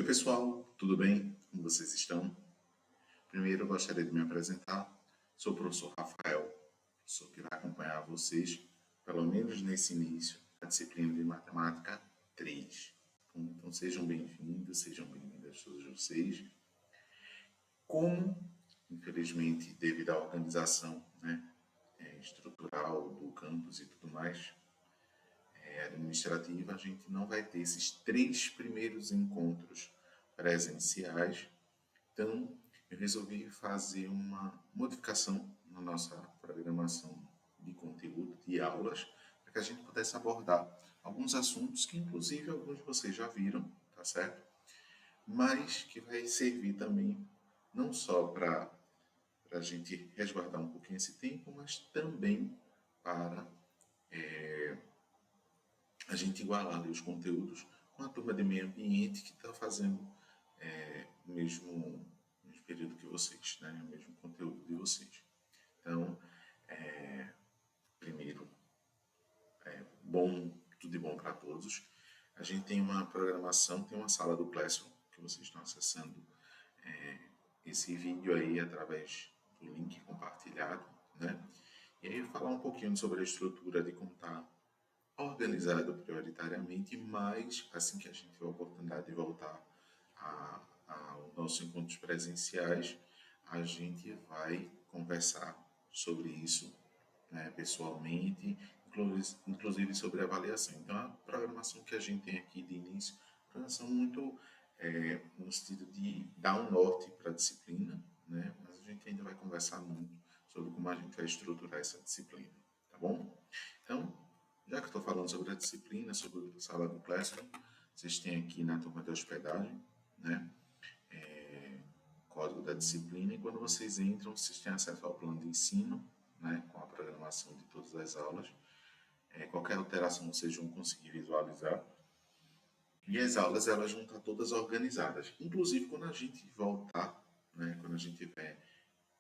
pessoal, tudo bem? Como vocês estão? Primeiro eu gostaria de me apresentar. Sou o professor Rafael, professor que vai acompanhar vocês, pelo menos nesse início, da disciplina de Matemática 3. Então sejam bem-vindos, sejam bem-vindas todos vocês. Como, infelizmente, devido à organização estrutural do campus e tudo mais, administrativa, a gente não vai ter esses 3 primeiros encontros presenciais. Então, eu resolvi fazer uma modificação na nossa programação de conteúdo, de aulas, para que a gente pudesse abordar alguns assuntos que, inclusive, alguns de vocês já viram, tá certo? Mas que vai servir também não só para a gente resguardar um pouquinho esse tempo, mas também para a gente igualar ali os conteúdos com a turma de meio ambiente que está fazendo o mesmo período que vocês, né? O mesmo conteúdo de vocês. Então, primeiro, tudo de bom para todos. A gente tem uma programação, tem uma sala do Classroom, que vocês estão acessando esse vídeo aí através do link compartilhado, né? E aí falar um pouquinho sobre a estrutura de como está organizado prioritariamente, mas assim que a gente tiver a oportunidade de voltar aos nossos encontros presenciais, a gente vai conversar sobre isso, né, pessoalmente, inclusive sobre avaliação. Então, a programação que a gente tem aqui de início, programação muito no sentido de dar um norte para a disciplina, né, mas a gente ainda vai conversar muito sobre como a gente vai estruturar essa disciplina, tá bom? Então, já que estou falando sobre a disciplina, sobre a sala do Classroom, vocês têm aqui na turma de hospedagem, né, código da disciplina, e quando vocês entram, vocês têm acesso ao plano de ensino, né, com a programação de todas as aulas. Qualquer alteração vocês vão conseguir visualizar. E as aulas elas vão estar todas organizadas. Inclusive, quando a gente voltar, né, quando a gente estiver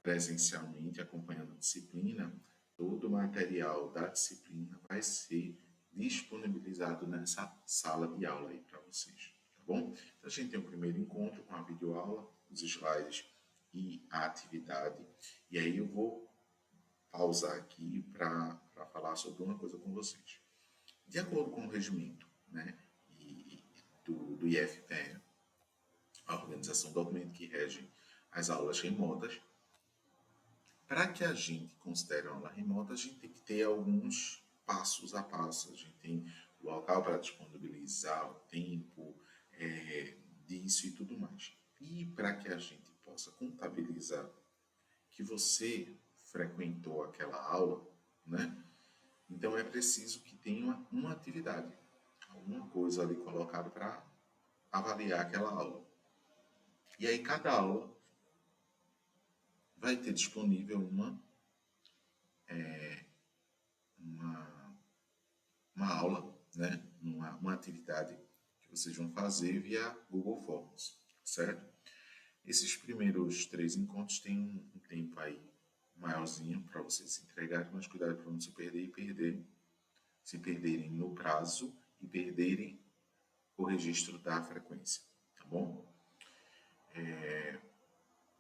presencialmente acompanhando a disciplina, todo o material da disciplina vai ser disponibilizado nessa sala de aula aí para vocês, tá bom? Então, a gente tem o primeiro encontro com a videoaula, os slides e a atividade. E aí eu vou pausar aqui para falar sobre uma coisa com vocês. De acordo com o regimento, né, do IFPE, a organização do documento que rege as aulas remotas, para que a gente considere uma aula remota, a gente tem que ter alguns passos a passo. A gente tem o local para disponibilizar, o tempo disso e tudo mais. E para que a gente possa contabilizar que você frequentou aquela aula, né? Então é preciso que tenha uma atividade, alguma coisa ali colocada para avaliar aquela aula. E aí cada aula vai ter disponível uma aula, né? Uma atividade que vocês vão fazer via Google Forms, certo? Esses primeiros 3 encontros têm um tempo aí maiorzinho para vocês se entregarem, mas cuidado para não se perderem no prazo e perderem o registro da frequência, tá bom?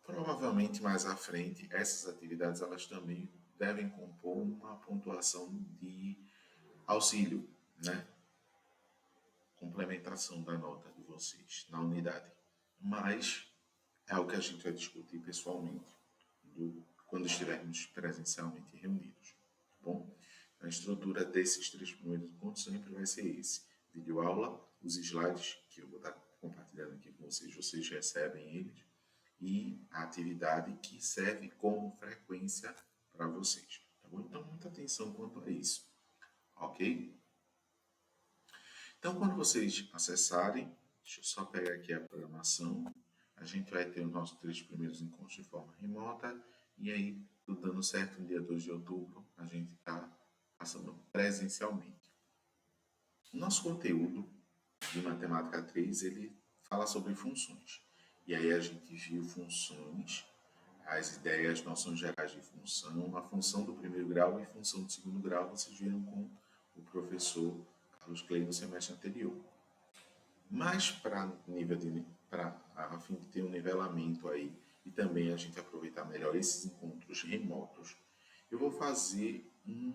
Provavelmente mais à frente, essas atividades elas também devem compor uma pontuação de auxílio, né? Complementação da nota de vocês na unidade. Mas é o que a gente vai discutir pessoalmente quando estivermos presencialmente reunidos, tá bom? A estrutura desses 3 primeiros pontos sempre vai ser esse: videoaula, os slides que eu vou estar compartilhando aqui com vocês recebem eles, e a atividade que serve como frequência para vocês, tá bom? Então, muita atenção quanto a isso, ok? Então, quando vocês acessarem, deixa eu só pegar aqui a programação, a gente vai ter os nossos 3 primeiros encontros de forma remota, e aí, tudo dando certo, no dia 2 de outubro, a gente está passando presencialmente. O nosso conteúdo de Matemática 3, ele fala sobre funções. E aí a gente viu funções, as ideias, noções gerais de função, a função do primeiro grau e função do segundo grau, vocês viram com o professor Carlos Clay no semestre anterior. Mas a fim de ter um nivelamento aí e também a gente aproveitar melhor esses encontros remotos, eu vou fazer um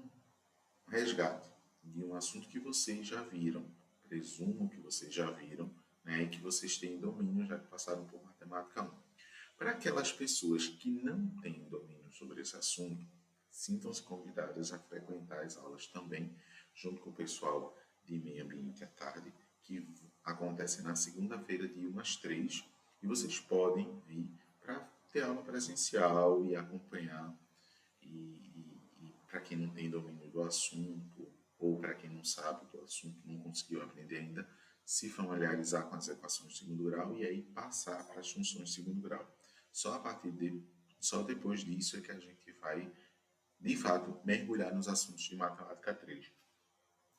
resgate de um assunto que vocês já viram, presumo que vocês já viram, né, e que vocês têm domínio já que passaram por matemática 1. Para aquelas pessoas que não têm domínio sobre esse assunto, sintam-se convidadas a frequentar as aulas também, junto com o pessoal de meio ambiente à tarde, que acontece na segunda-feira de 1 às 3, e vocês podem vir para ter aula presencial e acompanhar. E para quem não tem domínio do assunto, ou para quem não sabe do assunto, não conseguiu aprender ainda, se familiarizar com as equações de segundo grau e aí passar para as funções de segundo grau. Só depois disso é que a gente vai, de fato, mergulhar nos assuntos de matemática 3,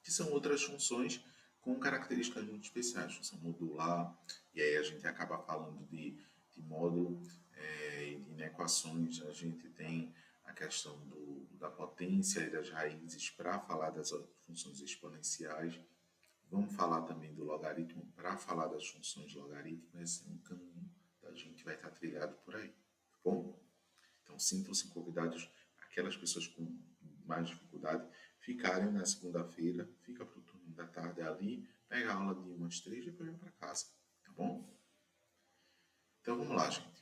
que são outras funções com características muito especiais, função modular, e aí a gente acaba falando de módulo, e de inequações a gente tem a questão da potência e das raízes para falar das funções exponenciais. Vamos falar também do logaritmo para falar das funções logarítmicas. Esse é um caminho da gente vai estar trilhado por aí, tá bom? Então sintam-se convidados, aquelas pessoas com mais dificuldade, ficarem na segunda-feira, fica para o turno da tarde ali, pega a aula de 1 às 3 e depois vem para casa, tá bom? Então vamos lá, gente.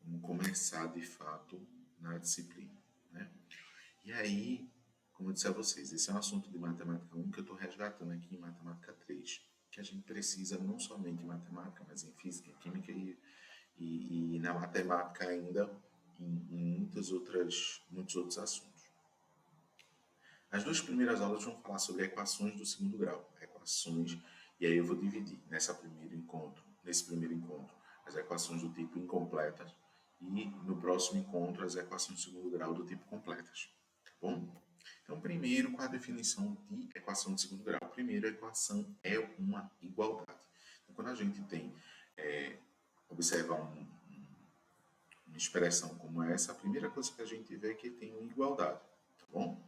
Vamos começar de fato na disciplina, né? E aí, como eu disse a vocês, esse é um assunto de matemática 1 que eu estou resgatando aqui em matemática 3, que a gente precisa não somente em matemática, mas em física, em química e na matemática ainda em muitos outros assuntos. As duas primeiras aulas vão falar sobre equações do segundo grau, equações, e aí eu vou dividir nesse primeiro encontro, as equações do tipo incompletas e no próximo encontro as equações do segundo grau do tipo completas, tá bom? Então, primeiro, com a definição de equação de segundo grau. Primeiro, a equação é uma igualdade. Então, quando a gente tem, observa uma expressão como essa, a primeira coisa que a gente vê é que tem uma igualdade, tá bom?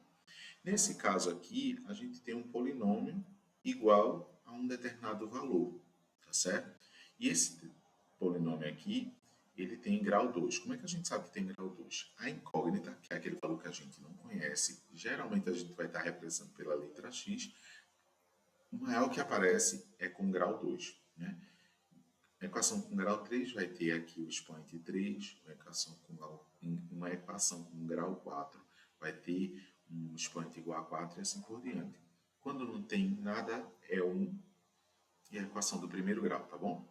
Nesse caso aqui, a gente tem um polinômio igual a um determinado valor, tá certo? E esse polinômio aqui, ele tem grau 2. Como é que a gente sabe que tem grau 2? A incógnita, que é aquele valor que a gente não conhece, geralmente a gente vai estar representando pela letra x, o maior que aparece é com grau 2, né? A equação com grau 3 vai ter aqui o expoente 3, uma equação com grau 4 vai ter um expoente igual a 4 e assim por diante. Quando não tem nada, é 1 e a equação do primeiro grau, tá bom?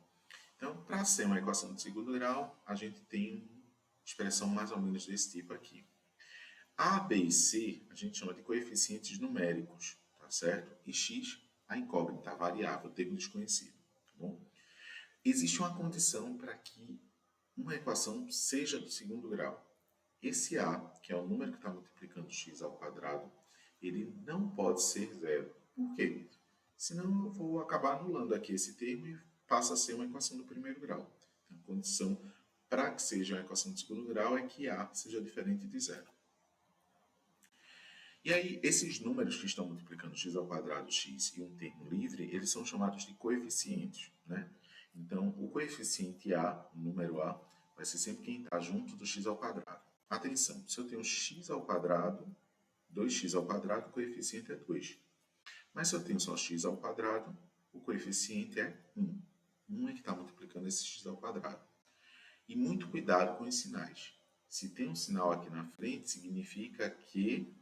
Então, para ser uma equação de segundo grau, a gente tem uma expressão mais ou menos desse tipo aqui. A, B e C a gente chama de coeficientes numéricos, tá certo? E x, a incógnita, a variável, termo desconhecido, tá bom? Existe uma condição para que uma equação seja do segundo grau. Esse a, que é o número que está multiplicando x ao quadrado, ele não pode ser zero. Por quê? Senão eu vou acabar anulando aqui esse termo e passa a ser uma equação do primeiro grau. Então, a condição para que seja uma equação de segundo grau é que a seja diferente de zero. E aí, esses números que estão multiplicando x ao quadrado, x e um termo livre, eles são chamados de coeficientes, né? Então, o coeficiente a, o número a, vai ser sempre quem está junto do x ao quadrado. Atenção, se eu tenho x ao quadrado, 2x ao quadrado, o coeficiente é 2. Mas se eu tenho só x ao quadrado, o coeficiente é 1. 1 é que está multiplicando esse x ao quadrado. E muito cuidado com os sinais. Se tem um sinal aqui na frente, significa que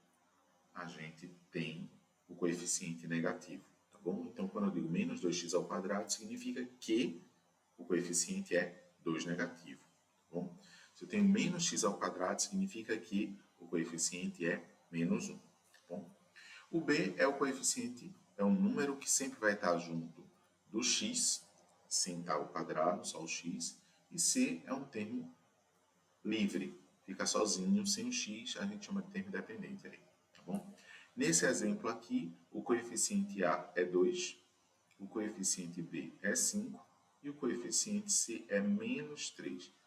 a gente tem o coeficiente negativo, tá bom? Então, quando eu digo menos 2x ao quadrado, significa que o coeficiente é 2 negativo, tá bom? Se eu tenho menos x ao quadrado, significa que o coeficiente é menos 1, tá bom? O b é o coeficiente, é um número que sempre vai estar junto do x, sem estar ao quadrado, só o x, e c é um termo livre, fica sozinho, sem o x, a gente chama de termo dependente aí, tá bom? Nesse exemplo aqui, o coeficiente a é 2, o coeficiente b é 5 e o coeficiente c é menos 3.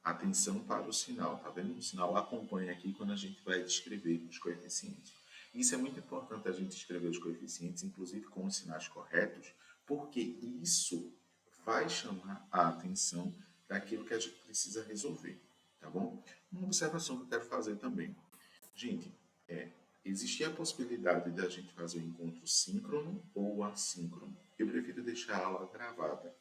Atenção para o sinal, tá vendo? O sinal acompanha aqui quando a gente vai descrever os coeficientes. Isso é muito importante a gente escrever os coeficientes, inclusive com os sinais corretos, porque isso vai chamar a atenção daquilo que a gente precisa resolver, tá bom? Uma observação que eu quero fazer também. Gente, existia a possibilidade de a gente fazer um encontro síncrono ou assíncrono. Eu prefiro deixar a aula gravada.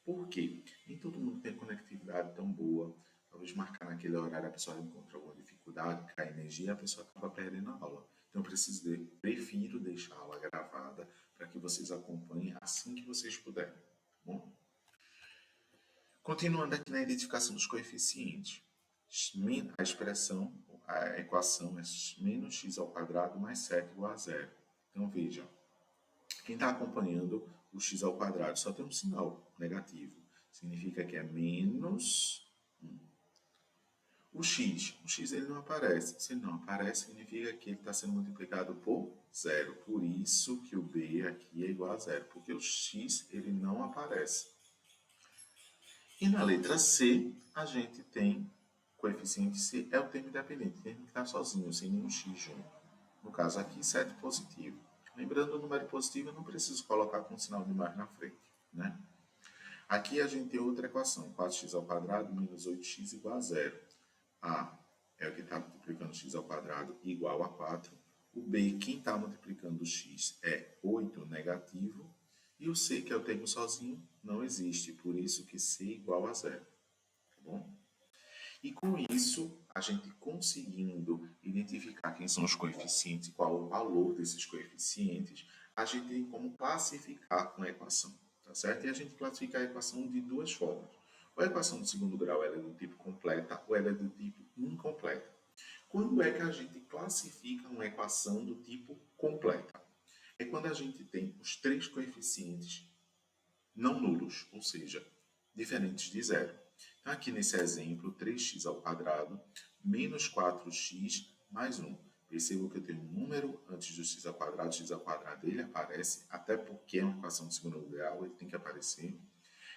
Por quê? Nem todo mundo tem conectividade tão boa. Talvez marcar naquele horário a pessoa encontra alguma dificuldade, cai energia e a pessoa acaba perdendo a aula. Então eu prefiro deixar a aula gravada para que vocês acompanhem assim que vocês puderem. Tá bom? Continuando aqui na identificação dos coeficientes. A expressão, a equação é menos x ao quadrado mais 7 igual a zero. Então veja, quem está acompanhando o x ao quadrado só tem um sinal negativo. Significa que é menos 1. O x ele não aparece. Se ele não aparece, significa que ele está sendo multiplicado por zero. Por isso que o b aqui é igual a zero, porque o x ele não aparece. E na letra C, a gente tem coeficiente C é o termo independente, o termo que está sozinho, sem nenhum x junto. No caso aqui, 7 positivo. Lembrando, o número positivo eu não preciso colocar com um sinal de mais na frente, né? Aqui a gente tem outra equação, 4x ao quadrado menos 8x igual a zero. A é o que está multiplicando x ao quadrado igual a 4. O B, quem está multiplicando o x, é 8 negativo. E o C, que é o termo sozinho, não existe. Por isso que C igual a zero. Tá bom? E com isso, a gente conseguindo identificar quem são os coeficientes e qual o valor desses coeficientes, a gente tem como classificar com a equação, tá certo? E a gente classifica a equação de duas formas. Ou a equação de segundo grau ela é do tipo completa ou ela é do tipo incompleta. Quando é que a gente classifica uma equação do tipo completa? É quando a gente tem os três coeficientes não nulos, ou seja, diferentes de zero. Então, aqui nesse exemplo, 3x ao quadrado menos 4x mais 1. Percebo que eu tenho um número antes do x ao quadrado ele aparece, até porque é uma equação de segundo grau, ele tem que aparecer.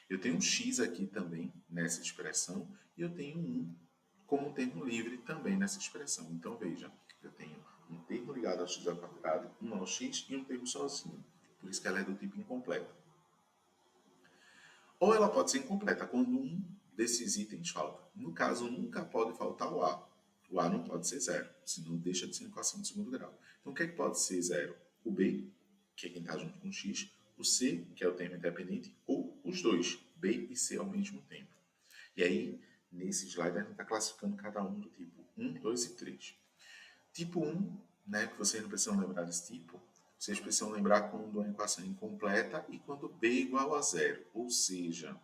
Eu tenho um x aqui também nessa expressão, e eu tenho 1 como termo livre também nessa expressão. Então, veja, eu tenho um termo ligado ao x ao quadrado, um ao x e um termo sozinho. Por isso que ela é do tipo incompleto. Ou ela pode ser incompleta quando um desses itens falta. No caso, nunca pode faltar o A. O A não pode ser zero, senão deixa de ser uma equação de segundo grau. Então, o que é que pode ser zero? O B, que é quem está junto com o X, o C, que é o termo independente, ou os dois, B e C ao mesmo tempo. E aí, nesse slide, a gente está classificando cada um do tipo 1, 2 e 3. Tipo 1, né, que vocês não precisam lembrar desse tipo, vocês precisam lembrar quando a equação é incompleta e quando b igual a zero, ou seja,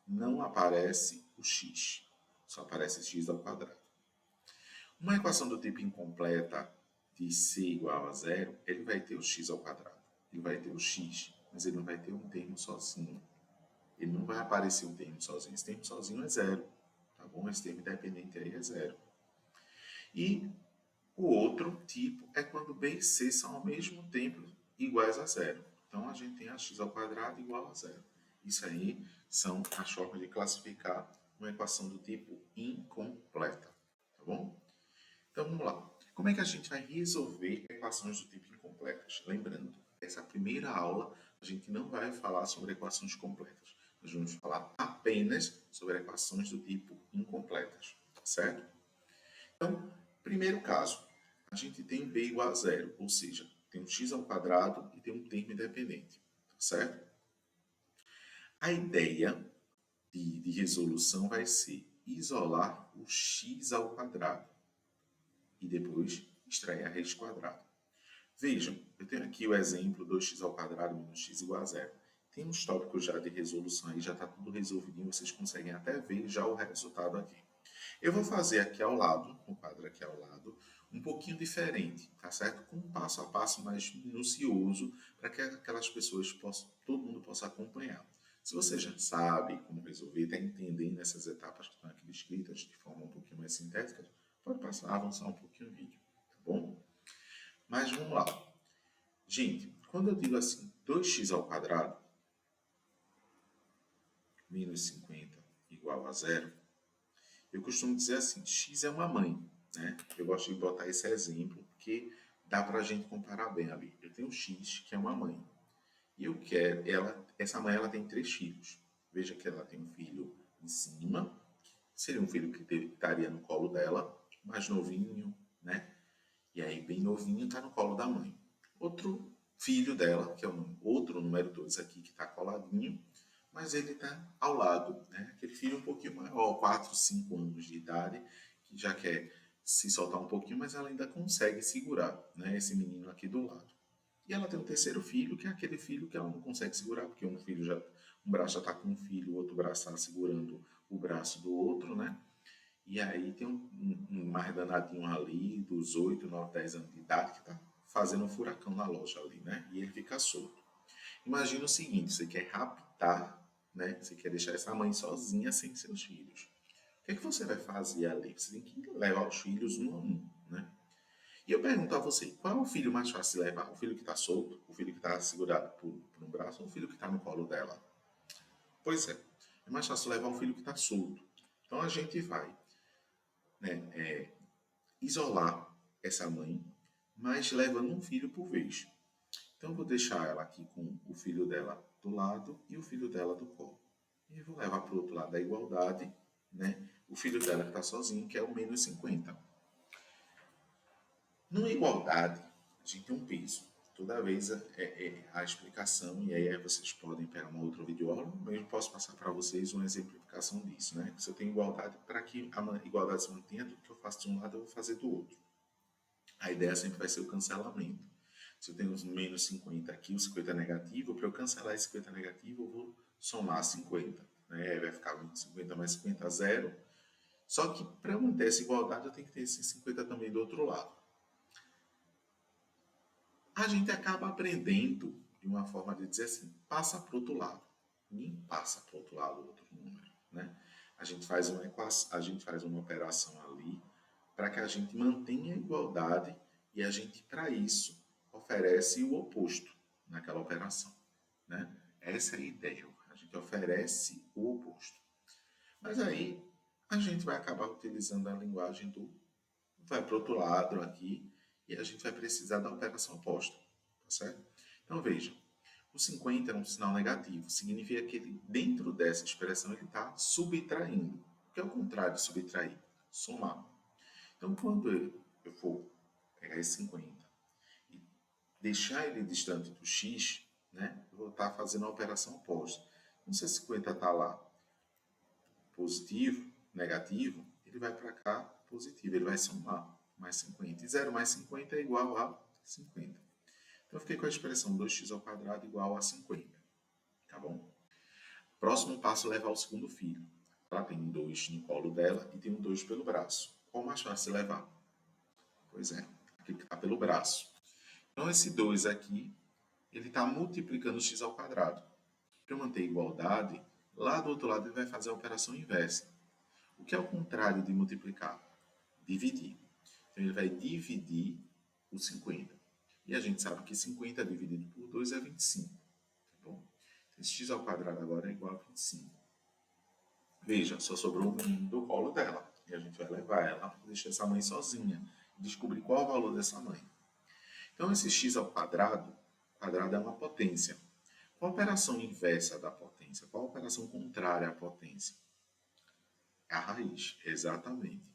não aparece o x, só aparece x ao quadrado. Uma equação do tipo incompleta de c igual a zero, ele vai ter o x ao quadrado, ele vai ter o x, mas ele não vai ter um termo sozinho. Ele não vai aparecer um termo sozinho, esse termo sozinho é zero, tá bom? Esse termo independente aí é zero. E o outro tipo é quando b e c são ao mesmo tempo iguais a zero. Então, a gente tem a x ao quadrado igual a zero. Isso aí são as formas de classificar uma equação do tipo incompleta. Tá bom? Então, vamos lá. Como é que a gente vai resolver equações do tipo incompletas? Lembrando, essa primeira aula a gente não vai falar sobre equações completas. Nós vamos falar apenas sobre equações do tipo incompletas. Certo? Então, primeiro caso, a gente tem b igual a zero, ou seja, tem um x ao quadrado e tem um termo independente, tá certo? A ideia de resolução vai ser isolar o x ao quadrado e depois extrair a raiz quadrada. Vejam, eu tenho aqui o exemplo 2x ao quadrado menos x igual a zero. Tem uns tópicos já de resolução aí, já está tudo resolvidinho, vocês conseguem até ver já o resultado aqui. Eu vou fazer aqui ao lado, no quadro aqui ao lado, um pouquinho diferente, tá certo? Com um passo a passo mais minucioso, para que aquelas pessoas possam, todo mundo possa acompanhar. Se você já sabe como resolver, está entendendo essas etapas que estão aqui descritas de forma um pouquinho mais sintética, pode passar, avançar um pouquinho o vídeo, tá bom? Mas vamos lá. Gente, quando eu digo assim, 2x ao quadrado menos 50 igual a zero, eu costumo dizer assim, x é uma mãe, né? Eu gosto de botar esse exemplo, porque dá para a gente comparar bem ali. Eu tenho x, que é uma mãe, E eu quero, essa mãe ela tem 3 filhos. Veja que ela tem um filho em cima, seria um filho que estaria no colo dela, mais novinho, né? E aí, bem novinho, está no colo da mãe. Outro filho dela, que é outro número 2 aqui, que está coladinho, mas ele está ao lado, né? Aquele filho um pouquinho maior, 4, 5 anos de idade, que já quer se soltar um pouquinho, mas ela ainda consegue segurar, né? Esse menino aqui do lado. E ela tem um terceiro filho, que é aquele filho que ela não consegue segurar, porque um braço já está com um filho, o outro braço está segurando o braço do outro, né? E aí tem um mais danadinho ali, dos 8, 9, 10 anos de idade, que está fazendo um furacão na loja ali, né? E ele fica solto. Imagina o seguinte, você quer raptar, né? Você quer deixar essa mãe sozinha sem seus filhos. O que é que você vai fazer ali? Você tem que levar os filhos um a um, né? E eu pergunto a você, qual é o filho mais fácil de levar? O filho que está solto? O filho que está segurado por um braço? Ou o filho que está no colo dela? Pois é mais fácil levar o filho que está solto. Então a gente vai, né, isolar essa mãe, mas levando um filho por vez. Então eu vou deixar ela aqui com o filho dela do lado e o filho dela do colo. E vou levar para o outro lado da igualdade, né, o filho dela que está sozinho, que é o menos 50. Numa igualdade, a gente tem um peso. Toda vez é a explicação, e aí vocês podem pegar uma outra videoaula, eu mesmo posso passar para vocês uma exemplificação disso, né? Se eu tenho igualdade, para que a igualdade se mantenha, tudo que eu faço de um lado, eu vou fazer do outro. A ideia sempre vai ser o cancelamento. Se eu tenho os menos 50 aqui, o 50 é negativo, para eu cancelar esse 50 negativo, eu vou somar 50. Né? Vai ficar 50 mais 50, zero. Só que para eu manter essa igualdade, eu tenho que ter esse 50 também do outro lado. A gente acaba aprendendo de uma forma de dizer assim, passa para o outro lado. Nem passa para o outro lado o outro número. Né? A gente faz uma equação, a gente faz uma operação ali para que a gente mantenha a igualdade e a gente, para isso, oferece o oposto naquela operação. Né? Essa é a ideia. A gente oferece o oposto. Mas aí a gente vai acabar utilizando a linguagem do vai para o outro lado aqui e a gente vai precisar da operação oposta. Tá certo? Então veja, o 50 é um sinal negativo. Significa que ele, dentro dessa expressão ele está subtraindo. O que é o contrário de subtrair? Somar. Então, quando eu for pegar esse 50 e deixar ele distante do x, né, eu vou estar fazendo a operação oposta. Então, se esse 50 está lá positivo, negativo, ele vai para cá positivo, ele vai somar mais 50. E 0 mais 50 é igual a 50. Então, eu fiquei com a expressão 2x ao quadrado igual a 50. Tá bom? Próximo passo é levar o segundo filho. Ela tem um 2 no colo dela e tem um 2 pelo braço. Qual mais fácil de levar? Pois é, aquele que está pelo braço. Então, esse 2 aqui, ele está multiplicando x ao quadrado. Para manter a igualdade, lá do outro lado ele vai fazer a operação inversa. O que é o contrário de multiplicar? Dividir. Então, ele vai dividir o 50. E a gente sabe que 50 dividido por 2 é 25. Tá bom? Então, esse x ao quadrado agora é igual a 25. Veja, só sobrou um do colo dela. E a gente vai levar ela para deixar essa mãe sozinha. Descobrir qual é o valor dessa mãe. Então, esse x ao quadrado é uma potência. Qual a operação inversa da potência? Qual a operação contrária à potência? É a raiz, exatamente.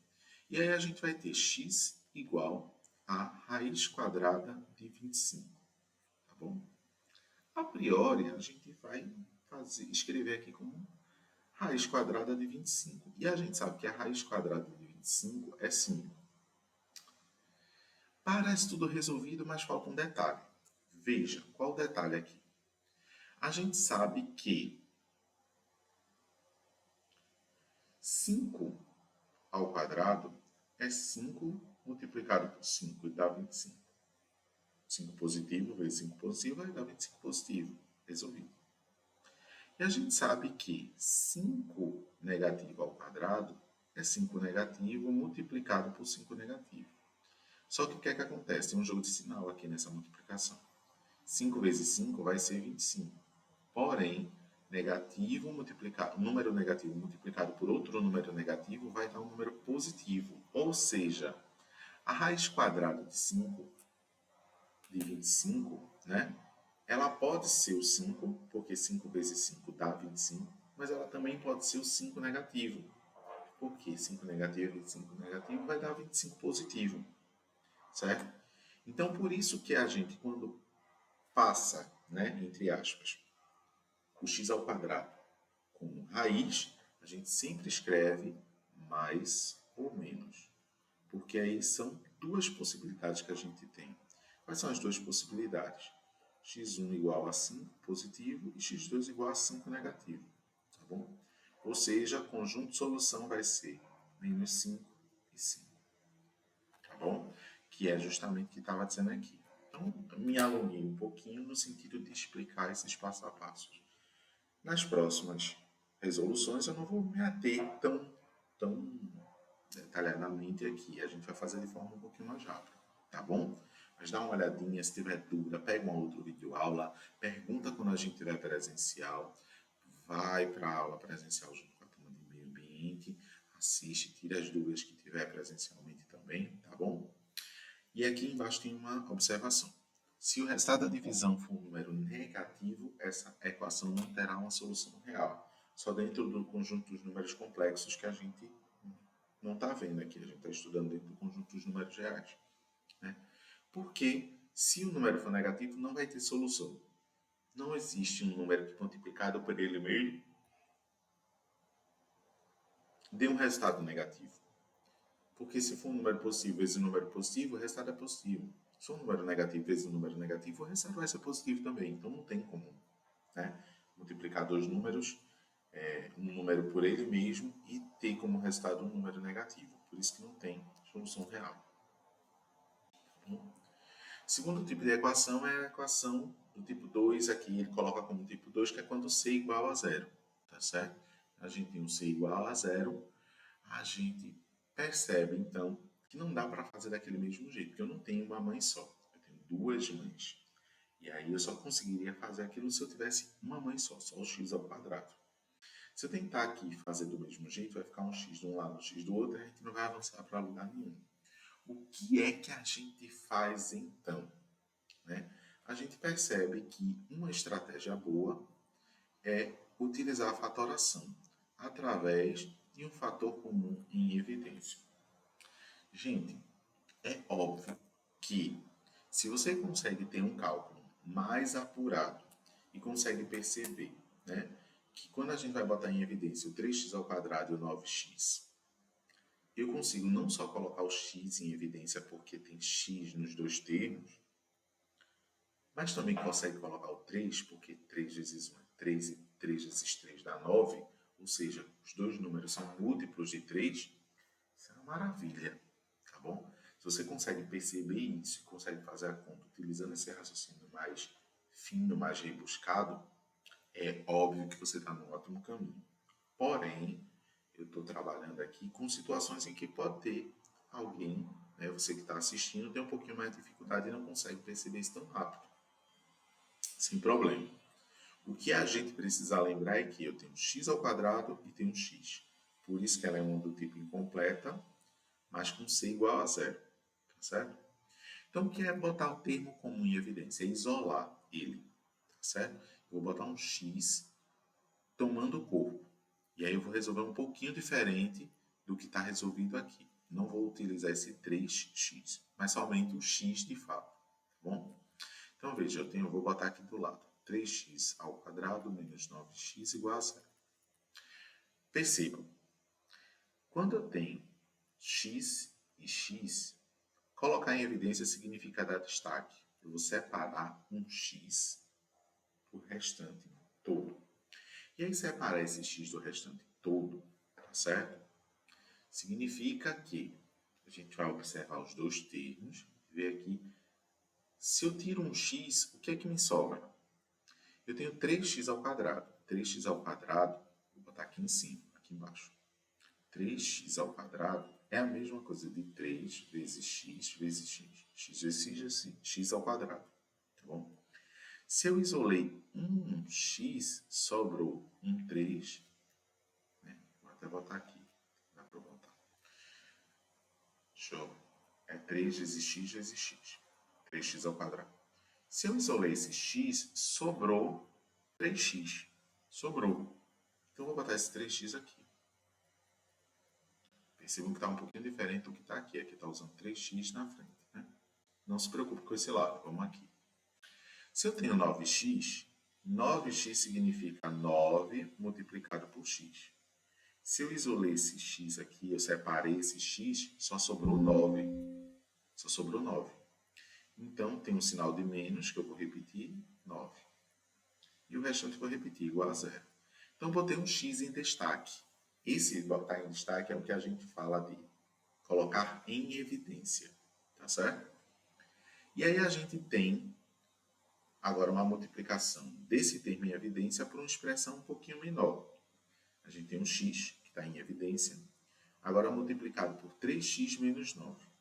E aí a gente vai ter x igual a raiz quadrada de 25. Tá bom? A priori, a gente vai escrever aqui como raiz quadrada de 25. E a gente sabe que a raiz quadrada de 25 é 5. Parece tudo resolvido, mas falta um detalhe. Veja, qual o detalhe aqui? A gente sabe que 5 ao quadrado é 5 multiplicado por 5 e dá 25. 5 positivo vezes 5 positivo vai dar 25 positivo. Resolvido. E a gente sabe que 5 negativo ao quadrado é 5 negativo multiplicado por 5 negativo. Só que o que é que acontece? Tem um jogo de sinal aqui nessa multiplicação. 5 vezes 5 vai ser 25. Porém, número negativo multiplicado por outro número negativo vai dar um número positivo. Ou seja, a raiz quadrada de 5, de 25, né, Ela pode ser o 5, porque 5 vezes 5 dá 25, mas ela também pode ser o 5 negativo, porque 5 negativo vezes 5 negativo vai dar 25 positivo, certo? Então, por isso que a gente, quando passa, né, entre aspas, o x ao quadrado como raiz, a gente sempre escreve mais ou menos, porque aí são duas possibilidades que a gente tem. Quais são as duas possibilidades? X1 igual a 5 positivo e x2 igual a 5 negativo. Tá bom? Ou seja, conjunto de solução vai ser menos 5 e 5. Tá bom? Que é justamente o que estava dizendo aqui. Então, me alonguei um pouquinho no sentido de explicar esses passo a passos. Nas próximas resoluções, eu não vou me ater tão detalhadamente aqui. A gente vai fazer de forma um pouquinho mais rápida, tá bom? Mas dá uma olhadinha, se tiver dúvida, pega um outro vídeo aula, pergunta quando a gente tiver presencial, vai para a aula presencial junto com a turma de meio ambiente, assiste, tira as dúvidas que tiver presencialmente também, tá bom? E aqui embaixo tem uma observação. Se o resultado da divisão for um número negativo, essa equação não terá uma solução real. Só dentro do conjunto dos números complexos que a gente não está vendo aqui, a gente está estudando dentro do conjunto dos números reais. Né? Porque se o número for negativo, não vai ter solução. Não existe um número que multiplicado por ele mesmo dê um resultado negativo. Porque se for um número positivo vezes um número positivo, o resultado é positivo. Se for um número negativo vezes um número negativo, o resultado vai ser positivo também. Então não tem como, né, multiplicar dois números, um número por ele mesmo e ter como resultado um número negativo. Por isso que não tem solução real. Segundo tipo de equação é a equação do tipo 2, aqui ele coloca como tipo 2, que é quando c igual a zero, tá certo? A gente tem um c igual a zero, a gente percebe então que não dá para fazer daquele mesmo jeito, porque eu não tenho uma mãe só, eu tenho duas mães. E aí eu só conseguiria fazer aquilo se eu tivesse uma mãe só o x ao quadrado. Se eu tentar aqui fazer do mesmo jeito, vai ficar um x de um lado, um x do outro, e a gente não vai avançar para lugar nenhum. O que é que a gente faz então? Né? A gente percebe que uma estratégia boa é utilizar a fatoração através de um fator comum em evidência. Gente, é óbvio que se você consegue ter um cálculo mais apurado e consegue perceber, né, que quando a gente vai botar em evidência o 3x ao quadrado e o 9x, eu consigo não só colocar o x em evidência porque tem x nos dois termos, mas também consegue colocar o 3, porque 3 vezes 1 é 3 e 3 vezes 3 dá 9, ou seja, os dois números são múltiplos de 3, isso é uma maravilha, tá bom? Se você consegue perceber isso, consegue fazer a conta utilizando esse raciocínio mais fino, mais rebuscado, é óbvio que você está no ótimo caminho. Porém, eu estou trabalhando aqui com situações em que pode ter alguém, né, você que está assistindo, tem um pouquinho mais de dificuldade e não consegue perceber isso tão rápido. Sem problema. O que a gente precisa lembrar é que eu tenho x ao quadrado e tenho x. Por isso que ela é uma do tipo incompleta, mas com c igual a zero. Tá certo? Então, o que é botar o termo comum em evidência? É isolar ele. Tá certo? Eu vou botar um x tomando o corpo. E aí eu vou resolver um pouquinho diferente do que está resolvido aqui. Não vou utilizar esse 3x, mas somente o x de fato. Tá bom? Então, veja, eu vou botar aqui do lado 3x ao quadrado menos 9x igual a zero. Percebam, quando eu tenho x e x, colocar em evidência significa dar destaque. Eu vou separar um x do restante todo. E aí, separar esse x do restante todo, tá certo? Significa que a gente vai observar os dois termos, ver aqui. Se eu tiro um x, o que é que me sobra? Eu tenho 3x ao quadrado. 3x ao quadrado, vou botar aqui em cima, aqui embaixo. 3x ao quadrado é a mesma coisa de 3 vezes x vezes x. X vezes x ao quadrado. Tá bom? Se eu isolei um x, sobrou um 3. Né? Vou até botar aqui. Dá para botar. Show. É 3 vezes x vezes x. 3x ao quadrado. Se eu isolei esse x, sobrou 3x. Sobrou. Então, eu vou botar esse 3x aqui. Percebam que está um pouquinho diferente do que está aqui. Aqui está usando 3x na frente. Né? Não se preocupe com esse lado. Vamos aqui. Se eu tenho 9x, 9x significa 9 multiplicado por x. Se eu isolei esse x aqui, eu separei esse x, só sobrou 9. Só sobrou 9. Então, tem um sinal de menos, que eu vou repetir, 9. E o restante eu vou repetir, igual a 0. Então, botei um x em destaque. Esse botar em destaque é o que a gente fala de colocar em evidência. Tá certo? E aí a gente tem agora uma multiplicação desse termo em evidência por uma expressão um pouquinho menor. A gente tem um x, que está em evidência, agora multiplicado por 3x menos 9.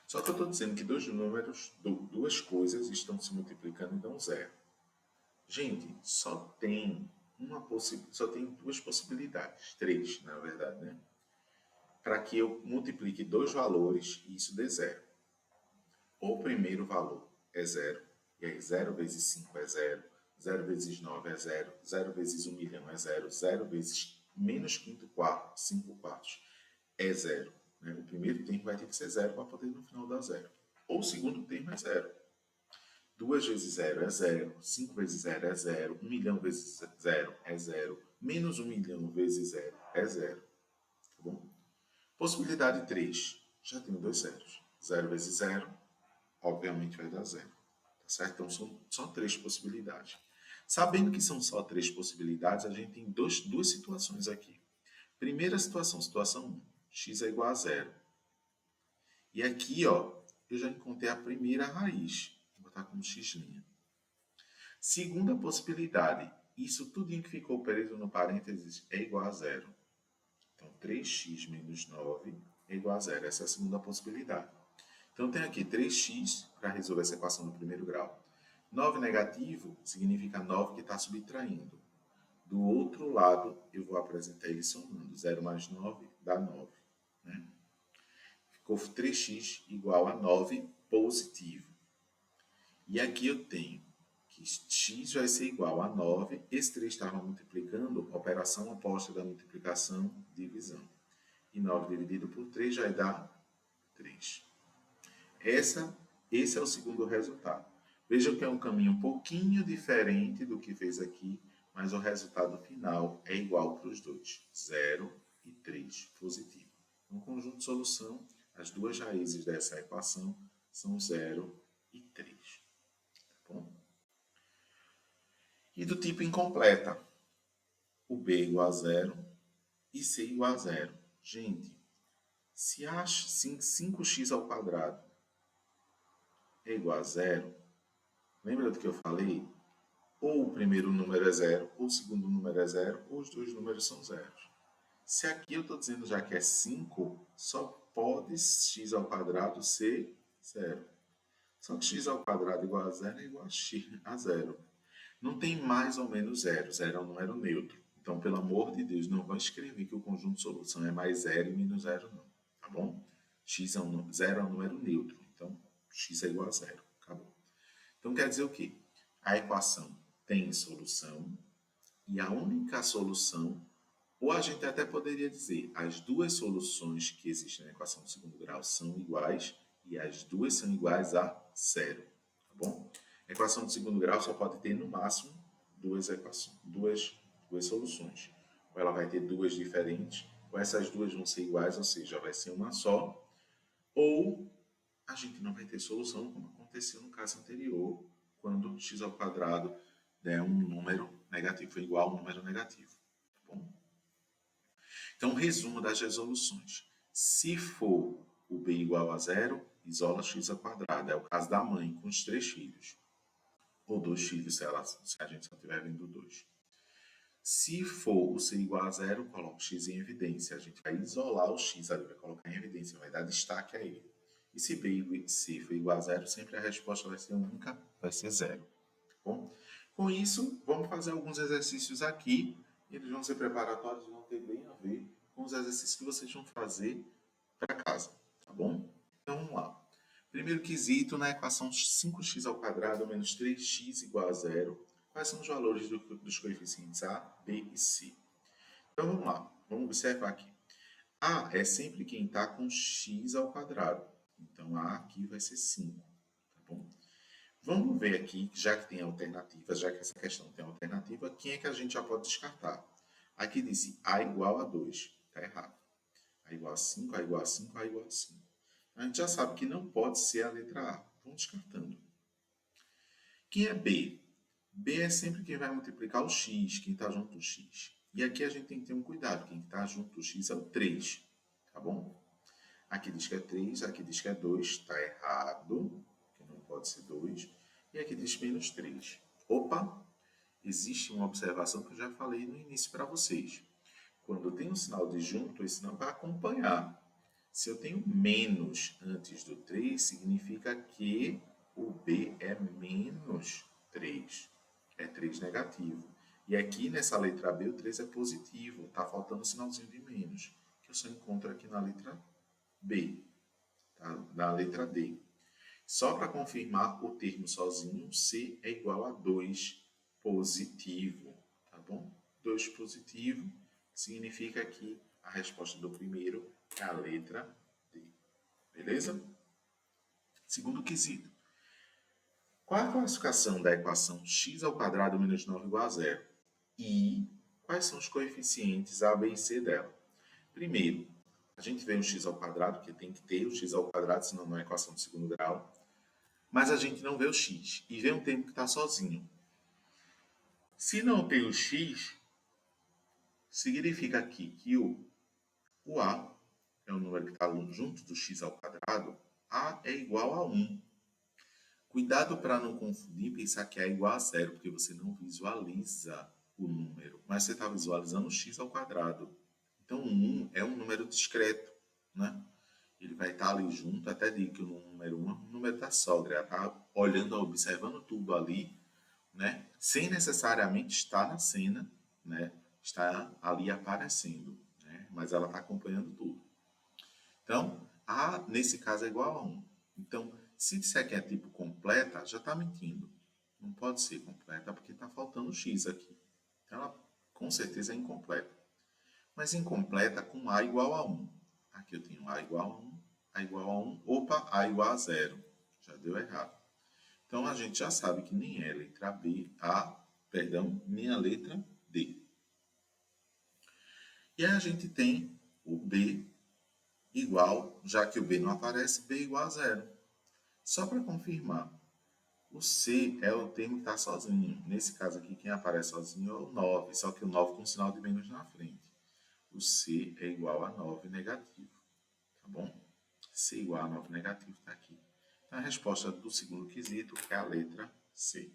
Só que eu estou dizendo que dois números, duas coisas estão se multiplicando e dão zero. Gente, só tem duas possibilidades, três, na verdade, né? Para que eu multiplique dois valores e isso dê zero. Ou o primeiro valor é zero, e aí 0 vezes 5 é 0, 0 vezes 9 é 0, 0 vezes 1 milhão é 0, 0 vezes menos quinto quarto, 5 quartos, é 0. Né? O primeiro termo vai ter que ser 0 para poder no final dar 0. Ou o segundo termo é 0. 2 vezes 0 é 0, 5 vezes 0 é 0, 1 milhão vezes 0 é 0, menos 1 milhão vezes 0 é 0. Tá bom? Possibilidade 3. Já tenho dois zeros. 0 vezes 0, obviamente vai dar 0. Tá certo? Então, são só três possibilidades. Sabendo que são só três possibilidades, a gente tem duas situações aqui. Primeira situação, situação 1. X é igual a 0. E aqui, ó, eu já encontrei a primeira raiz. Vou botar como x'. Segunda possibilidade. Isso tudinho que ficou preso no parênteses é igual a 0. Então, 3x menos 9 é igual a 0. Essa é a segunda possibilidade. Então, tem aqui 3x para resolver essa equação no primeiro grau. 9 negativo significa 9 que está subtraindo. Do outro lado, eu vou apresentar ele somando. 0 mais 9 dá 9. Né? Ficou 3x igual a 9 positivo. E aqui eu tenho que x vai ser igual a 9. Esse 3 estava multiplicando, operação oposta da multiplicação, divisão. E 9 dividido por 3 vai dar 3. Esse é o segundo resultado. Vejam que é um caminho um pouquinho diferente do que fez aqui, mas o resultado final é igual para os dois. 0 e 3 positivo. No conjunto de solução, as duas raízes dessa equação são 0 e 3. Tá bom? E do tipo incompleta. O b igual a 0 e c igual a 0. Gente, se 5x ao quadrado é igual a 0, lembra do que eu falei? Ou o primeiro número é 0, ou o segundo número é 0, ou os dois números são zeros. Se aqui eu estou dizendo já que é 5, só pode x ao quadrado ser 0. Só que x ao quadrado igual a 0 é igual a x a 0. Não tem mais ou menos 0. 0 é um número neutro. Então, pelo amor de Deus, não vão escrever que o conjunto de solução é mais 0 e menos 0, não. Tá bom? 0 é um número neutro. Então, x é igual a 0. Acabou. Então, quer dizer o quê? A equação tem solução e a única solução, ou a gente até poderia dizer, as duas soluções que existem na equação do segundo grau são iguais e as duas são iguais a 0. Tá bom? A equação do segundo grau só pode ter, no máximo, duas soluções. Ou ela vai ter duas diferentes, ou essas duas vão ser iguais, ou seja, vai ser uma só, ou a gente não vai ter solução, como aconteceu no caso anterior, quando x ao quadrado der um número negativo, foi igual a um número negativo. Tá bom? Então, resumo das resoluções. Se for o b igual a 0, isola x ao quadrado. É o caso da mãe com os 3 filhos. Ou 2 filhos, se a gente só estiver vendo 2. Se for o c igual a 0, coloca o x em evidência. A gente vai isolar o x ali, vai colocar em evidência, vai dar destaque a ele. E se b e c for igual a 0, sempre a resposta vai ser única, vai ser 0. Bom, com isso, vamos fazer alguns exercícios aqui. Eles vão ser preparatórios, vão ter bem a ver com os exercícios que vocês vão fazer para casa, tá bom? Então, vamos lá. Primeiro quesito, na equação 5x ao quadrado menos 3x igual a zero, quais são os valores dos coeficientes a, b e c? Então vamos lá, vamos observar aqui. A é sempre quem está com x ao quadrado. Então A aqui vai ser 5, tá bom? Vamos ver aqui, já que tem alternativa, já que essa questão tem alternativa, quem é que a gente já pode descartar? Aqui disse A igual a 2, está errado. A igual a 5, A igual a 5, A igual a 5. A gente já sabe que não pode ser a letra A. Vamos descartando. Quem é B? B é sempre quem vai multiplicar o x, quem está junto do x. E aqui a gente tem que ter um cuidado, quem está junto do x é o 3, tá bom? Aqui diz que é 3, aqui diz que é 2, está errado, que não pode ser 2. E aqui diz menos 3. Opa, existe uma observação que eu já falei no início para vocês. Quando tem um sinal de junto, esse não vai acompanhar. Se eu tenho menos antes do 3, significa que o B é menos 3. É 3 negativo. E aqui nessa letra B, o 3 é positivo. Está faltando um sinalzinho de menos, que eu só encontro aqui na letra B, tá? Na letra D. Só para confirmar o termo sozinho, C é igual a 2 positivo, tá bom? 2 positivo significa que a resposta do primeiro é a letra D. Beleza? Segundo quesito. Qual é a classificação da equação x ao quadrado menos 9 igual a zero? E quais são os coeficientes A, B e C dela? Primeiro, a gente vê o x ao quadrado, que tem que ter o x ao quadrado, senão não é equação de segundo grau. Mas a gente não vê o x. E vê um termo que está sozinho. Se não tem o x, significa aqui que o A é o número que está junto do x ao quadrado. A é igual a 1. Cuidado para não confundir e pensar que A é igual a zero, porque você não visualiza o número. Mas você está visualizando o x ao quadrado. Então, 1 é um número discreto, né? Ele vai estar ali junto, até digo que o número 1 é o número da sogra. Ela está olhando, observando tudo ali, né? Sem necessariamente estar na cena, né? Está ali aparecendo, né? Mas ela está acompanhando tudo. Então, A, nesse caso, é igual a 1. Então, se disser que é tipo completa, já está mentindo. Não pode ser completa porque está faltando x aqui. Então, ela com certeza é incompleta. Mas incompleta com A igual a 1. Aqui eu tenho A igual a 1, A igual a 1, opa, A igual a 0. Já deu errado. Então, a gente já sabe que nem é a letra B, nem a letra D. E aí a gente tem o B igual, já que o B não aparece, B igual a 0. Só para confirmar, o C é o termo que está sozinho. Nesse caso aqui, quem aparece sozinho é o 9, só que o 9 com sinal de menos na frente. O C é igual a 9 negativo, tá bom? C igual a 9 negativo está aqui. Então, a resposta do segundo quesito é a letra C.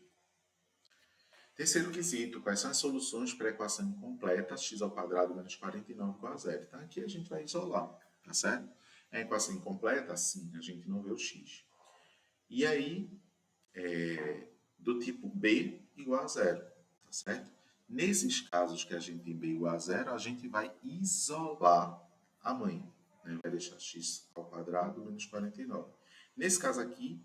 Terceiro quesito, quais são as soluções para a equação incompleta x ao quadrado menos 49 igual a zero? Então, aqui a gente vai isolar, tá certo? É a equação incompleta? Sim, a gente não vê o x. E aí, do tipo B igual a zero, tá certo? Nesses casos que a gente tem B igual a zero, a gente vai isolar a mãe, né? Vai deixar x ao quadrado menos 49. Nesse caso aqui,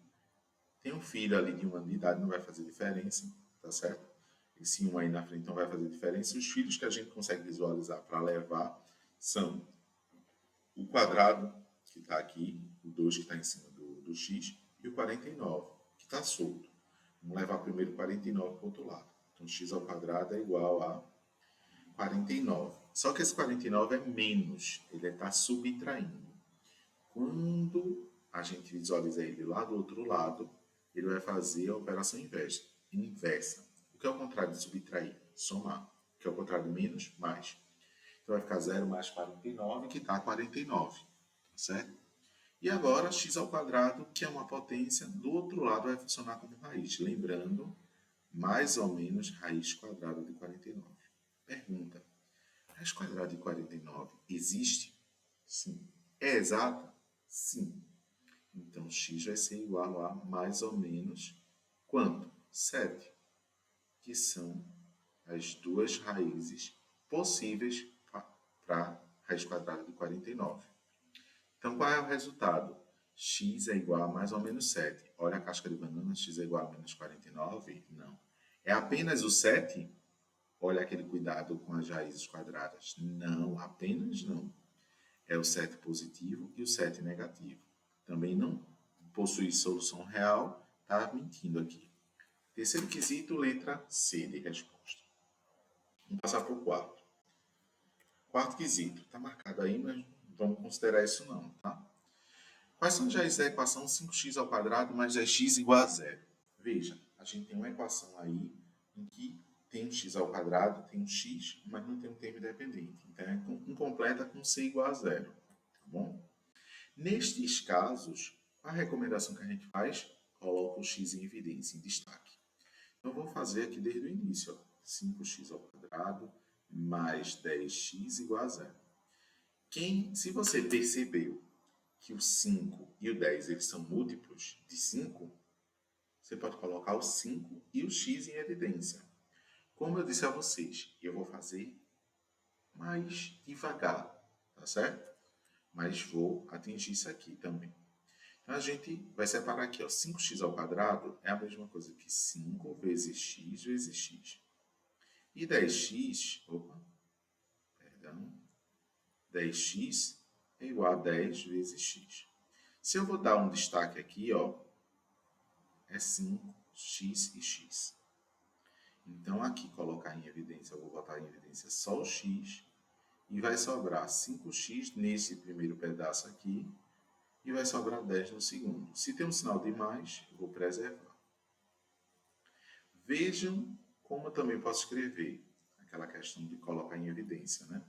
tem um filho ali de 1 ano de idade, não vai fazer diferença, tá certo? Esse 1 aí na frente não vai fazer diferença. Os filhos que a gente consegue visualizar para levar são o quadrado, que está aqui, o 2 que está em cima do x, e o 49, que está solto. Vamos levar primeiro o 49 para o outro lado. Então, x ao quadrado é igual a 49. Só que esse 49 é menos, ele está subtraindo. Quando a gente visualiza ele lá do outro lado, ele vai fazer a operação inversa. O que é o contrário de subtrair? Somar. O que é o contrário de menos? Mais. Então vai ficar 0 mais 49, que dá 49. Certo? E agora, x ao quadrado, que é uma potência, do outro lado vai funcionar como raiz. Lembrando, mais ou menos raiz quadrada de 49. Pergunta: raiz quadrada de 49 existe? Sim. É exata? Sim. Então, x vai ser igual a mais ou menos quanto? 7, que são as duas raízes possíveis para a raiz quadrada de 49. Então, qual é o resultado? x é igual a mais ou menos 7. Olha a casca de banana, x é igual a menos 49? Não. É apenas o 7? Olha aquele cuidado com as raízes quadradas. Não, apenas não. É o 7 positivo e o 7 negativo. Também não possui solução real, está mentindo aqui. Terceiro quesito, letra C de resposta. Vamos passar para o quarto. Quarto quesito. Está marcado aí, mas não vamos considerar isso não, tá? Quais são as raízes da equação 5x ao quadrado mais 10x igual a zero? Veja, a gente tem uma equação aí em que tem um x ao quadrado, tem um x, mas não tem um termo dependente. Então, é incompleta com c igual a zero. Tá bom? Nestes casos, a recomendação que a gente faz, coloca o x em evidência, em destaque. Então, eu vou fazer aqui desde o início. Ó, 5x ao quadrado mais 10x igual a zero. Se você percebeu que o 5 e o 10 eles são múltiplos de 5, você pode colocar o 5 e o x em evidência. Como eu disse a vocês, eu vou fazer mais devagar, tá certo? Mas vou atingir isso aqui também. Então, a gente vai separar aqui, ó, 5x ao quadrado é a mesma coisa que 5 vezes x vezes x. E 10x, 10x é igual a 10 vezes x. Se eu vou dar um destaque aqui, ó, é 5x e x. Então, aqui, colocar em evidência, eu vou botar em evidência só o x, e vai sobrar 5x nesse primeiro pedaço aqui, e vai sobrar 10 no segundo. Se tem um sinal de mais, eu vou preservar. Vejam como eu também posso escrever aquela questão de colocar em evidência, né?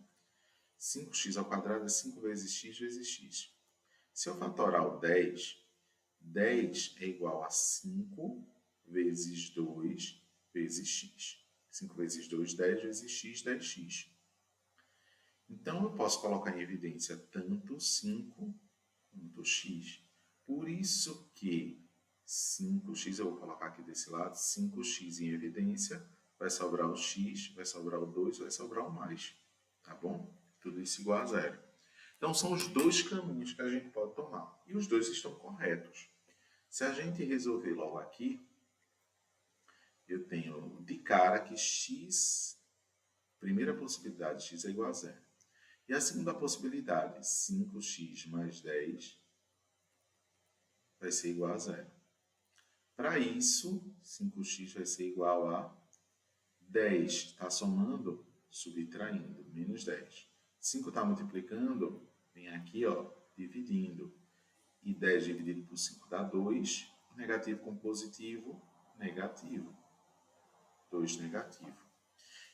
5x ao quadrado é 5 vezes x vezes x. Se eu fatorar o 10, 10 é igual a 5 vezes 2 vezes x. 5 vezes 2, 10 vezes x, 10x. Então, eu posso colocar em evidência tanto 5 quanto x. Por isso que 5x, eu vou colocar aqui desse lado, 5x em evidência, vai sobrar o x, vai sobrar o 2, vai sobrar o mais. Tá bom? Tudo isso igual a zero. Então, são os dois caminhos que a gente pode tomar. E os dois estão corretos. Se a gente resolver logo aqui, eu tenho de cara que x, primeira possibilidade, x é igual a zero. E a segunda possibilidade, 5x mais 10, vai ser igual a zero. Para isso, 5x vai ser igual a 10. Está somando, subtraindo, menos 10. 5 está multiplicando, vem aqui, ó, dividindo. E 10 dividido por 5 dá 2. Negativo com positivo, negativo. 2 negativo.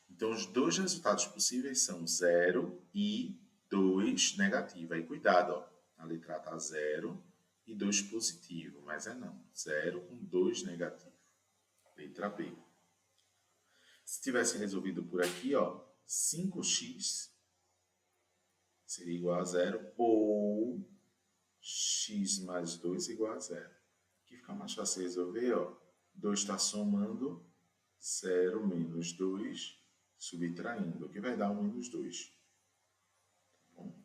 Então, os dois resultados possíveis são 0 e 2 negativo. Aí, cuidado, ó. A letra A está 0 e 2 positivo, mas é não. 0 com 2 negativo. Letra B. Se tivesse resolvido por aqui, ó, 5x seria igual a 0 ou x mais 2 igual a 0. Aqui fica mais fácil resolver, ó. 2 está somando, 0 menos 2, subtraindo, que vai dar um menos 2. Tá bom?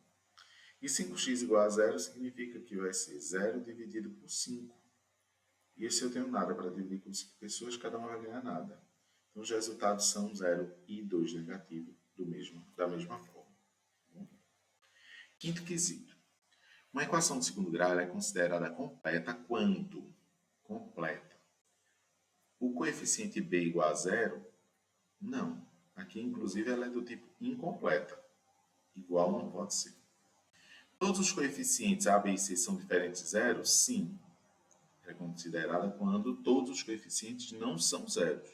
E 5x igual a 0 significa que vai ser 0 dividido por 5. E se eu tenho nada para dividir com 5 pessoas, cada uma vai ganhar nada. Então, os resultados são 0 e 2 negativo da mesma forma. Quinto quesito. Uma equação de segundo grau é considerada completa quando? Completa. O coeficiente b igual a 0? Não. Aqui, inclusive, ela é do tipo incompleta. Igual não pode ser. Todos os coeficientes a, b e c são diferentes de zero? Sim. É considerada quando todos os coeficientes não são zeros.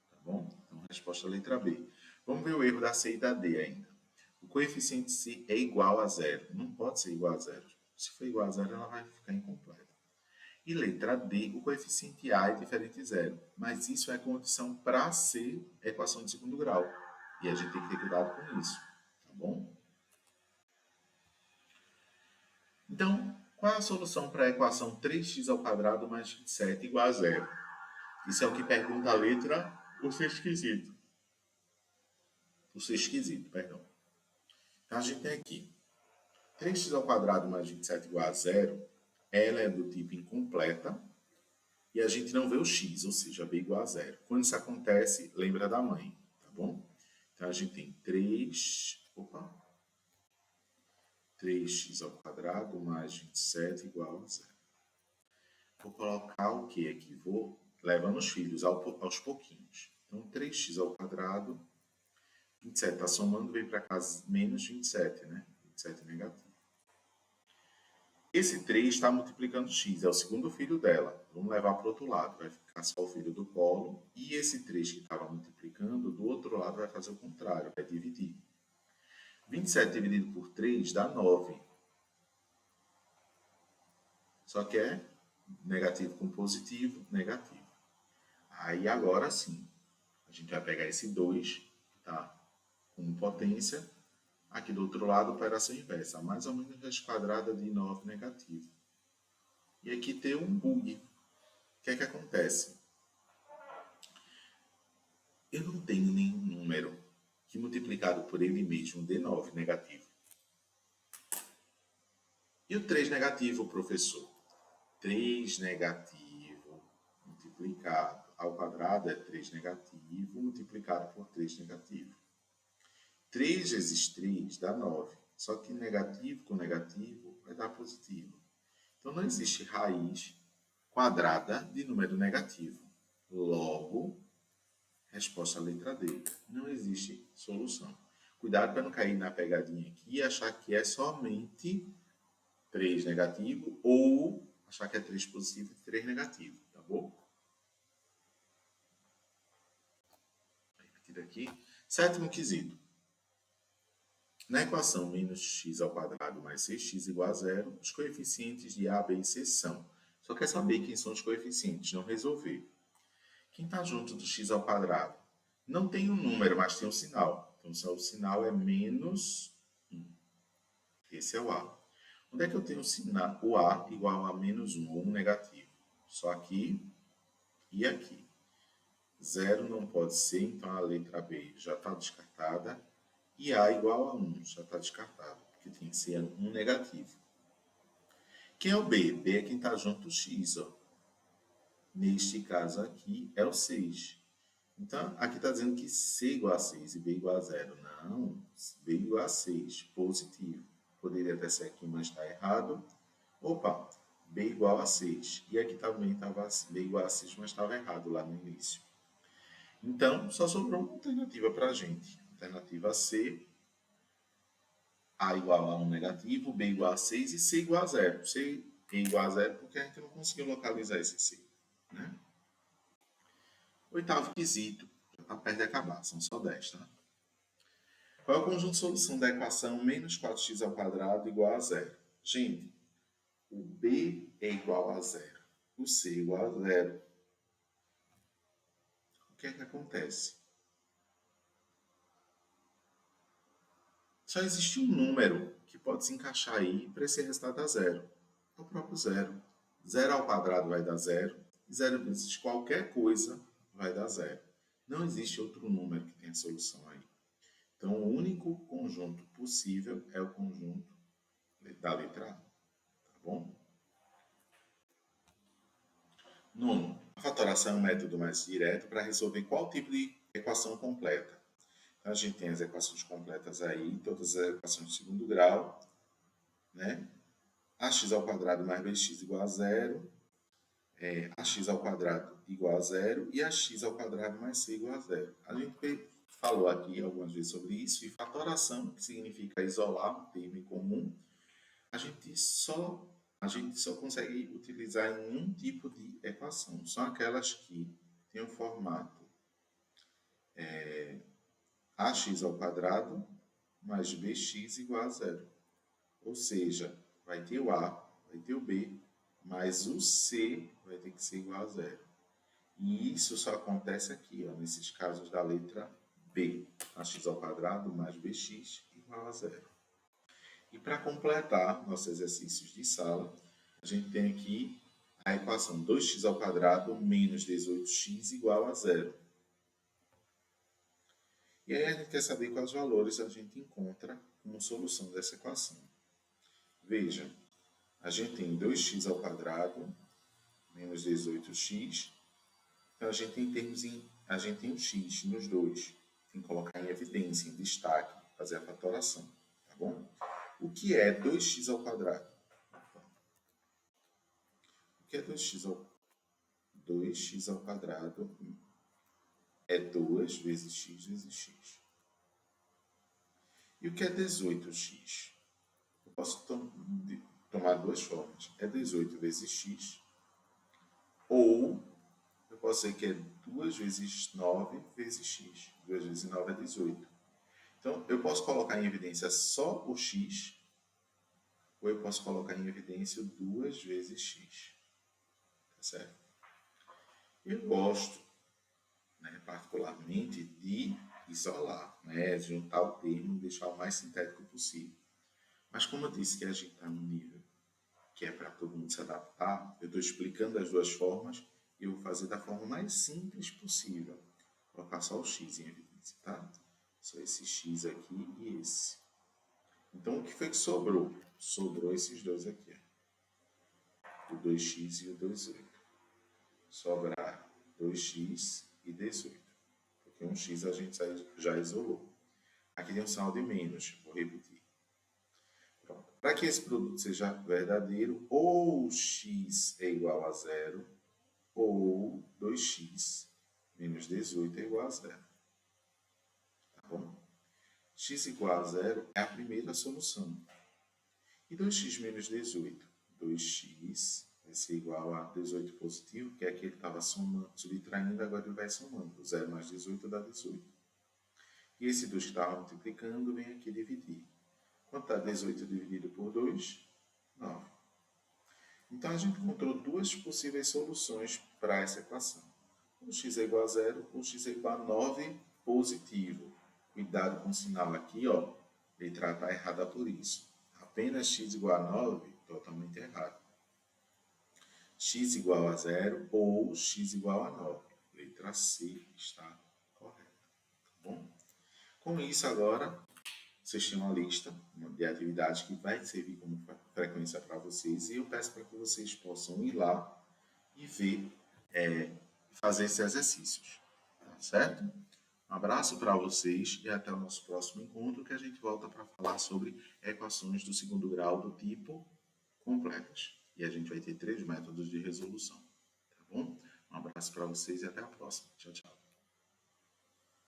Tá bom? Então, resposta letra B. Vamos ver o erro da C e da D ainda. O coeficiente C é igual a zero. Não pode ser igual a zero. Se for igual a zero, ela vai ficar incompleta. E letra D, o coeficiente A é diferente de zero. Mas isso é condição para ser equação de segundo grau. E a gente tem que ter cuidado com isso. Tá bom? Então, qual é a solução para a equação 3x ao quadrado mais 27 igual a zero? Isso é o que pergunta a letra o ser esquisito. O ser esquisito, perdão. Então, a gente tem aqui 3x ao quadrado mais 27 igual a zero. ela é do tipo incompleta e a gente não vê o x, ou seja, b igual a zero. Quando isso acontece, lembra da mãe, tá bom? Então, a gente tem 3x ao quadrado mais 27 igual a zero. Vou colocar o que aqui? Vou levando os filhos aos pouquinhos. Então, 3x ao quadrado, 27 está somando, vem para cá menos 27, né? 27 negativo. Esse 3 está multiplicando x, é o segundo filho dela. Vamos levar para o outro lado, vai ficar só o filho do polo. E esse 3 que estava multiplicando, do outro lado vai fazer o contrário, vai dividir. 27 dividido por 3 dá 9. Só que é negativo com positivo, negativo. Aí agora sim, a gente vai pegar esse 2, tá? Com potência. Aqui do outro lado, operação inversa. Mais ou menos raiz quadrada de 9 negativo. E aqui tem um bug. O que é que acontece? Eu não tenho nenhum número que multiplicado por ele mesmo dê 9 negativo. E o 3 negativo, professor? 3 negativo multiplicado ao quadrado é 3 negativo multiplicado por 3 negativo. 3 vezes 3 dá 9. Só que negativo com negativo vai dar positivo. Então, não existe raiz quadrada de número negativo. Logo, resposta à letra D. Não existe solução. Cuidado para não cair na pegadinha aqui e achar que é somente 3 negativo ou achar que é 3 positivo e 3 negativo, tá bom? Vou repetir aqui. Sétimo quesito. Na equação menos x ao quadrado mais 6x igual a zero, os coeficientes de a, b e c são. Só quer saber quem são os coeficientes, não resolver. Quem está junto do x ao quadrado? Não tem um número, mas tem um sinal. Então, o sinal é menos 1. Esse é o a. Onde é que eu tenho o a igual a menos 1, ou 1 negativo? Só aqui e aqui. 0 não pode ser, então a letra B já está descartada. E a igual a 1, já está descartado, porque tem que ser 1 negativo. Quem é o B? B é quem está junto do x, ó. Neste caso aqui é o 6. Então, aqui está dizendo que C igual a 6 e B igual a 0. Não, B igual a 6, positivo. Poderia até ser aqui, mas está errado. Opa, B igual a 6. E aqui também estava B igual a 6, mas estava errado lá no início. Então, só sobrou uma alternativa para a gente. Alternativa C, A igual a 1 negativo, B igual a 6 e C igual a 0. C igual a 0 porque a gente não conseguiu localizar esse C, né? Oitavo quesito, já está perto de acabar, são só 10, tá? Qual é o conjunto de solução da equação menos 4x ao quadrado igual a 0? Gente, o B é igual a 0, o C é igual a 0. O que é que acontece? Só existe um número que pode se encaixar aí para esse resultado dar 0. É o próprio 0. 0 ao quadrado vai dar 0. 0 vezes qualquer coisa vai dar 0. Não existe outro número que tenha solução aí. Então, o único conjunto possível é o conjunto da letra A. Tá bom? Nono, a fatoração é um método mais direto para resolver qual tipo de equação completa. Então, a gente tem as equações completas aí, todas as equações de segundo grau, né? Ax ao quadrado mais bx igual a 0, ax ao quadrado igual a 0 e ax ao quadrado mais c igual a 0. A gente falou aqui algumas vezes sobre isso, e fatoração, que significa isolar um termo em comum, a gente só consegue utilizar em um tipo de equação. São aquelas que têm o formato ax ao quadrado mais bx igual a 0. Ou seja, vai ter o a, vai ter o b, mas o c vai ter que ser igual a 0. E isso só acontece aqui, ó, nesses casos da letra B. Ax ao quadrado mais bx igual a 0. E para completar nossos exercícios de sala, a gente tem aqui a equação 2x ao quadrado menos 18x igual a 0. E aí a gente quer saber quais valores a gente encontra como solução dessa equação. Veja, a gente tem 2x ao quadrado menos 18x. Então, a gente tem um x nos dois. Tem que colocar em evidência, em destaque, fazer a fatoração, tá bom? O que é 2x ao quadrado? O que é 2x ao quadrado? É 2 vezes x vezes x. E o que é 18x? Eu posso tomar duas formas. É 18 vezes x, ou eu posso dizer que é 2 vezes 9 vezes x. 2 vezes 9 é 18. Então, eu posso colocar em evidência só o x, ou eu posso colocar em evidência 2 vezes x. Tá certo? Eu gosto, né, particularmente, de isolar, né, juntar o termo e deixar o mais sintético possível. Mas como eu disse que a gente está num nível que é para todo mundo se adaptar, eu estou explicando as duas formas e eu vou fazer da forma mais simples possível. Vou colocar só o x em evidência, tá? Só esse x aqui e esse. Então, o que foi que sobrou? Sobrou esses dois aqui, ó. O 2x e o 18. Sobrar 2x e 18. Porque um x a gente já isolou. Aqui tem um sinal de menos, vou repetir. Para que esse produto seja verdadeiro, ou x é igual a zero, ou 2x menos 18 é igual a zero. Tá bom? X igual a zero é a primeira solução. E 2x menos 18? 2x vai ser igual a 18 positivo, que é que ele estava subtraindo, agora ele vai somando. 0 mais 18 dá 18. E esse 2 que estava multiplicando vem aqui dividir. Quanto dá 18 dividido por 2? 9. Então, a gente encontrou duas possíveis soluções para essa equação. Um x é igual a 0, um x é igual a 9 positivo. Cuidado com o sinal aqui, ó. A letra A está errada por isso. Apenas x igual a 9, totalmente errado. X igual a 0 ou x igual a 9. Letra C está correta. Tá bom? Com isso, agora, vocês têm uma lista de atividades que vai servir como frequência para vocês e eu peço para que vocês possam ir lá e ver, fazer esses exercícios. Tá certo? Um abraço para vocês e até o nosso próximo encontro, que a gente volta para falar sobre equações do segundo grau do tipo completas. E a gente vai ter 3 métodos de resolução. Tá bom? Um abraço para vocês e até a próxima. Tchau, tchau.